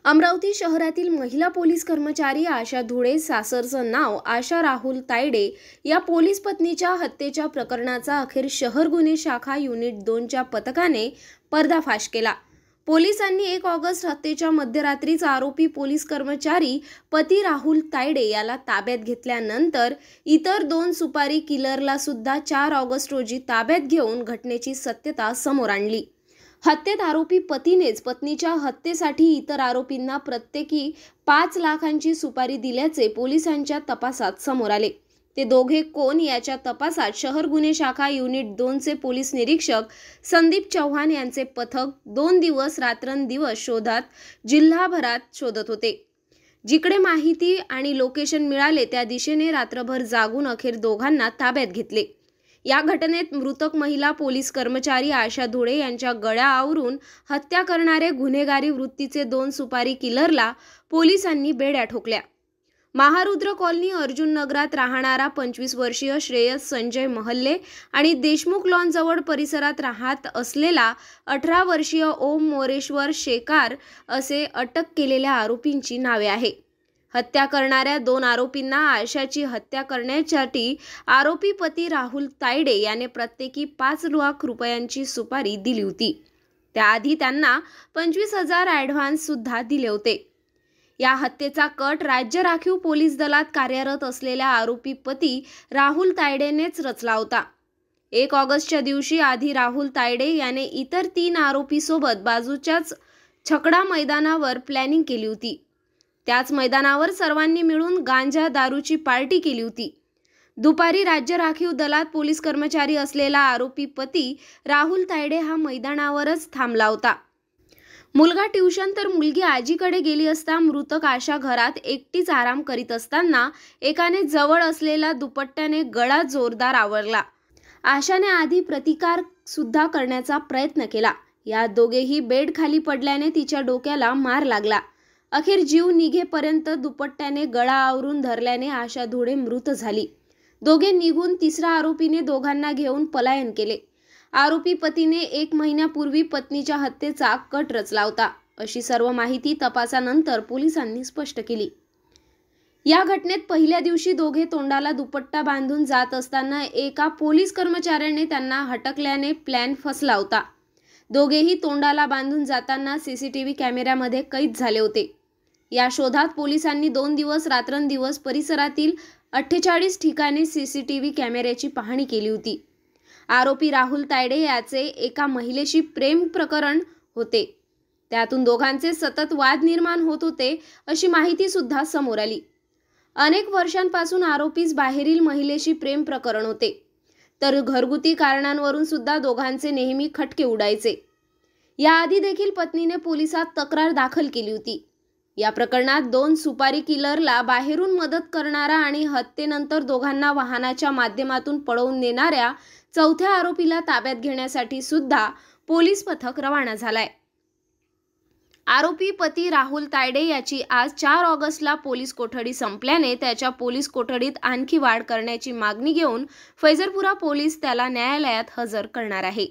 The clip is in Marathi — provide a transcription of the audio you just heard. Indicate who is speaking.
Speaker 1: अमरावती शहरातील महिला पोलीस कर्मचारी आशा धुळे सासरचं नाव आशा राहुल तायडे या पोलीस पत्नीच्या हत्येच्या प्रकरणाचा अखेर शहर गुन्हे शाखा युनिट 2च्या पथकाने पर्दाफाश केला। पोलिसांनी 1 ऑगस्ट हत्येच्या मध्यरात्रीच आरोपी पोलीस कर्मचारी पती राहुल तायडे याला ताब्यात घेतल्यानंतर इतर 2 सुपारी किलरला सुद्धा 4 ऑगस्ट रोजी ताब्यात घेऊन घटनेची सत्यता समोर आणली। हत्येत आरोपी पतीनेच पत्नीच्या हत्येसाठी इतर आरोपींना प्रत्येकी 5 लाखांची सुपारी दिल्याचे पोलिसांच्या तपासात समोर आले। ते दोघे कोण याच्या तपासात शहर गुन्हे शाखा युनिट 2चे पोलीस निरीक्षक संदीप चव्हाण यांचे पथक 2 दिवस रात्रंदिवस शोधात जिल्हाभरात शोधत होते। जिकडे माहिती आणि लोकेशन मिळाले त्या दिशेने रात्रभर जागून अखेर दोघांना ताब्यात घेतले। या घटनेत मृतक महिला पोलीस कर्मचारी आशा धुळे यांच्या गळ्या आवरून हत्या करणारे गुन्हेगारी वृत्तीचे 2 सुपारी किलरला पोलिसांनी बेड्या ठोकल्या। महारुद्र कॉलनी अर्जुन नगरात राहणारा 25 वर्षीय श्रेयस संजय महल्ले आणि देशमुख लॉन जवळ परिसरात राहत असलेला 18 वर्षीय ओम मोरेश्वर शेकार असे अटक केलेल्या आरोपींची नावे आहे। हत्या करणाऱ्या 2 आरोपींना आशाची हत्या करण्यासाठी आरोपी पती राहुल तायडे याने प्रत्येकी 5 लाख रुपयांची सुपारी दिली होती। त्याआधी त्यांना 25,000 ॲडव्हान्स सुद्धा दिले होते। या हत्येचा कट राज्य राखीव पोलीस दलात कार्यरत असलेल्या आरोपी पती राहुल तायडेनेच रचला होता। 1 ऑगस्टच्या दिवशी आधी राहुल तायडे याने इतर 3 आरोपीसोबत बाजूच्याच छकडा मैदानावर प्लॅनिंग केली होती। त्याच मैदानावर सर्वांनी मिळून गांजा दारूची पार्टी केली होती। दुपारी राज्य राखीव दलात पोलीस कर्मचारी असलेला आरोपी पती राहुल तायडे हा मैदानावरच थांबला होता। मुलगा ट्युशन तर मुलगी आजीकडे गेली असता मृतक आशा घरात एकटीच आराम करीत असताना एकाने जवळ असलेला दुपट्ट्याने गळा जोरदार आवरला। आशाने आधी प्रतिकार सुद्धा करण्याचा प्रयत्न केला। या दोघेही बेड खाली पडल्याने तिच्या डोक्याला मार लागला। अखेर जीव निघेपर्यंत दुपट्ट्याने गळा आवरून धरल्याने आशा धुळे मृत झाली। दोघे निघून तिसरा आरोपीने दोघांना घेऊन पलायन केले। आरोपी पतीने 1 महिन्यापूर्वी पत्नीच्या हत्येचा कट रचला होता, अशी सर्व माहिती तपासानंतर पोलिसांनी स्पष्ट केली। या घटनेत पहिल्या दिवशी दोघे तोंडाला दुपट्टा बांधून जात असताना एका पोलीस कर्मचाऱ्याने त्यांना हटकल्याने प्लॅन फसला होता। दोघेही तोंडाला बांधून जाताना सीसीटीव्ही कॅमेऱ्यामध्ये कैद झाले होते। या शोधात पोलिसांनी 2 दिवस रात्रंदिवस परिसरातील 48 ठिकाणी सीसीटीव्ही कॅमेऱ्याची पाहणी केली होती। आरोपी राहुल तायडे याचे एका महिलेशी प्रेम प्रकरण होते। त्यातून दोघांचे सतत वाद निर्माण होत होते, अशी माहिती सुद्धा समोर आली। अनेक वर्षांपासून आरोपीस बाहेरील महिलेशी प्रेम प्रकरण होते, तर घरगुती कारणांवरून सुद्धा दोघांचे नेहमी खटके उडायचे। याआधी देखील पत्नीने पोलिसात तक्रार दाखल केली होती। या प्रकरणात 2 सुपारी किलरला बाहेरून मदत करणारा आणि हत्येनंतर दोघांना वाहनाच्या माध्यमातून पळवून नेणाऱ्या 4थ्या आरोपीला ताब्यात घेण्यासाठी सुद्धा पोलीस पथक रवाना झालाय। आरोपी पती राहुल तायडे याची आज 4 ऑगस्टला पोलीस कोठडी संपल्याने त्याच्या पोलीस कोठडीत आणखी वाढ करण्याची मागणी घेऊन फैजरपुरा पोलीस त्याला न्यायालयात हजर करणार आहे।